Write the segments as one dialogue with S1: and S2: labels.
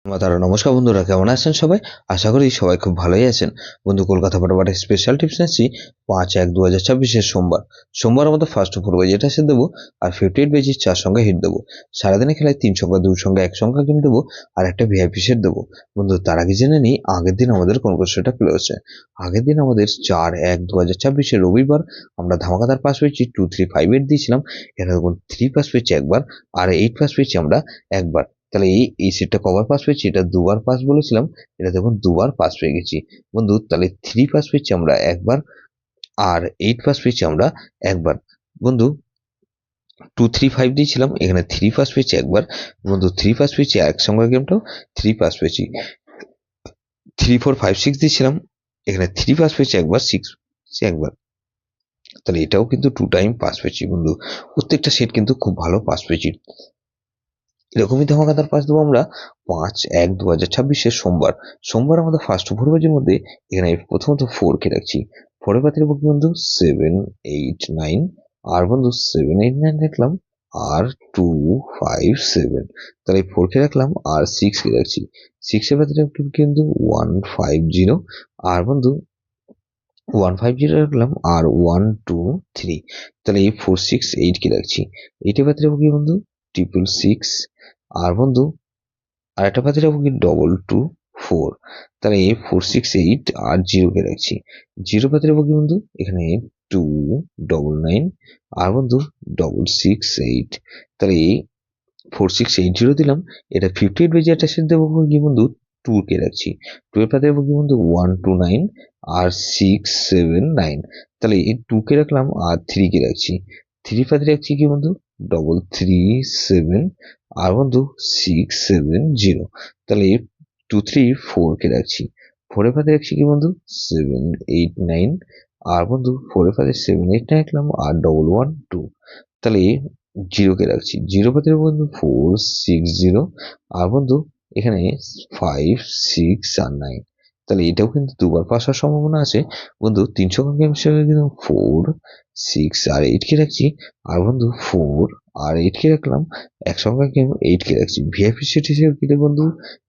S1: নমস্কার বন্ধুরা, কেমন আছেন সবাই? আশা করি সবাই খুব ভালোই আছেন। বন্ধু, কলকাতা ফটাফটের স্পেশাল টিপস নিচ্ছি 5/1/2024 সোমবার আমাদের ফার্স্ট ওভার বাজি এটা এসে দেবো, আর 58 বেজি 4 সংখ্যা হিট দেবো। সারাদিনে খেলায় 3 সংখ্যা 2 সংখ্যা 1 সংখ্যা গেম দেবো, আর একটা ভিআইপি সেট দেবো। বন্ধু, তার আগে জেনে নিই আগের দিন আমাদের কোন কোন সেটটা প্লে হচ্ছে। আগের দিন আমাদের 4/1/2024 রবিবার আমরা ধামাকাদার পাস পেয়েছি 2358 দিয়েছিলাম। এখানে দেখুন 3 পাস পেয়েছি একবার, আর 8 পাস পেয়েছি আমরা একবার। তাহলে এই সেটটা কবার পাস পেয়েছি? এটা দুবার পাস বলেছিলাম, এটা দেখুন দুবার পাস পেয়ে গেছি। বন্ধু, তাহলে 3 পাস পেয়েছি আমরা একবার, আর 8 পাস পেয়েছি আমরা একবার। বন্ধু, 235 দিয়েছিলাম, এখানে 3 পাস পেয়েছি একবার। বন্ধু, 3 পাস পেয়েছি একসঙ্গে গেমটাও 3 পাস পেয়েছি। 3456 দিয়েছিলাম, এখানে 3 পাস পেয়েছি একবার, 6 একবার। তাহলে এটাও কিন্তু 2 টাইম পাস পেয়েছি। বন্ধু, প্রত্যেকটা সেট কিন্তু খুব ভালো পাস পেয়েছি। এরকমই ধামাকাদার পাস দেবো আমরা 5/1/2026 সোমবার আমাদের ফার্স্ট ভোরবাজির মধ্যে। এখানে প্রথমত 4 কে রাখছি, 4 পাতির বন্ধু বন্ধু 7, 8, 9, আর বন্ধু 7, 8, 9 রাখলাম, আর 2, 5, 7। তাহলে 4 কে রাখলাম আর 6 কে রাখছি, 6 এর পাতির কিন্তু 1, 5, 0, আর বন্ধু 1, 5, 0 রাখলাম, আর 1, 2, 3। তাহলে এই 4, 6, 8 কে রাখছি, 8 এর পাতির বন্ধু 666, আর বন্ধু আরেকটা পাতি রাখবো কি 2, 2, 4। তাহলে 4, 6, 8 আর 0 কে রাখছি, 0 পাতি রাখবো কি বন্ধু এখানে 2, 9, 9, আর বন্ধু 6, 6, 8। তাহলে 4, 6, 8, 0 দিলাম। এটা 58 বেজে একটা সেট দেবো কি বন্ধু 2 কে রাখছি, 2 এর পাতি রাখবো কি বন্ধু 1, 2, 9, আর 6, 7, 9। তাহলে এই 2 কে রাখলাম আর 3 কে রাখছি, 3 পাতি রাখছি কি বন্ধু 3, 3, 7, আর বন্ধু 6, 7, 0। তাহলে 2, 3, 4 কে রাখছি, 4 এর পাতে রাখছি কি বন্ধু 7, 8, 9, আর বন্ধু 4 এর পাতে 7, 8, 9 রাখলাম, আর 1, 1, 2। তাহলে 0 কে রাখছি, 0 পাতে বন্ধু 4, 6, 0, আর বন্ধু এখানে 5, 6, আর 9। তাহলে এটাও কিন্তু দুবার পাস হওয়ার সম্ভাবনা আছে। বন্ধু, 300 গেম হিসেবে কিন্তু 4, 6, আর 8 কে রাখছি, আর বন্ধু 4, আর 8 কে রাখলাম, একসঙ্গে গেম 8 কে রাখছি। ভিআইপি সেট হিসেবে কি বন্ধু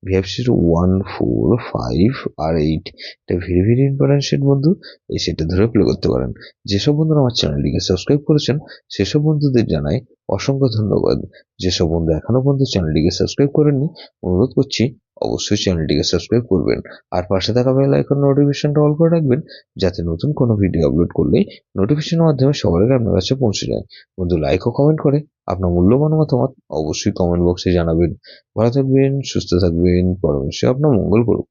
S1: ভিআইপি সেট 1, 4, 5, আর 8। এটা ভেরি ভেরি ইম্পর্টেন্ট সেট বন্ধু, এই সেটটা ধরে প্লে করতে পারেন। যেসব বন্ধুরা আমার চ্যানেলটিকে সাবস্ক্রাইব করেছেন সেসব বন্ধুদের জানাই অসংখ্য ধন্যবাদ। যেসব বন্ধু এখনো পর্যন্ত চ্যানেলটিকে সাবস্ক্রাইব করেননি, অনুরোধ করছি অবশ্যই চ্যানেলটিকে সাবস্ক্রাইব করবেন, আর পাশে থাকা বেল আইকন নোটিফিকেশনটা অল করে রাখবেন, যাতে নতুন কোনো ভিডিও আপলোড করলেই নোটিফিকেশনের মাধ্যমে সবার আগে আপনার কাছে পৌঁছে যায়। বন্ধু, লাইক ও কমেন্ট করে আপনার মূল্যবান মতামত অবশ্যই কমেন্ট বক্সে জানাবেন। ভালো থাকবেন, সুস্থ থাকবেন, পরমেশ্বর আপনার মঙ্গল করুক।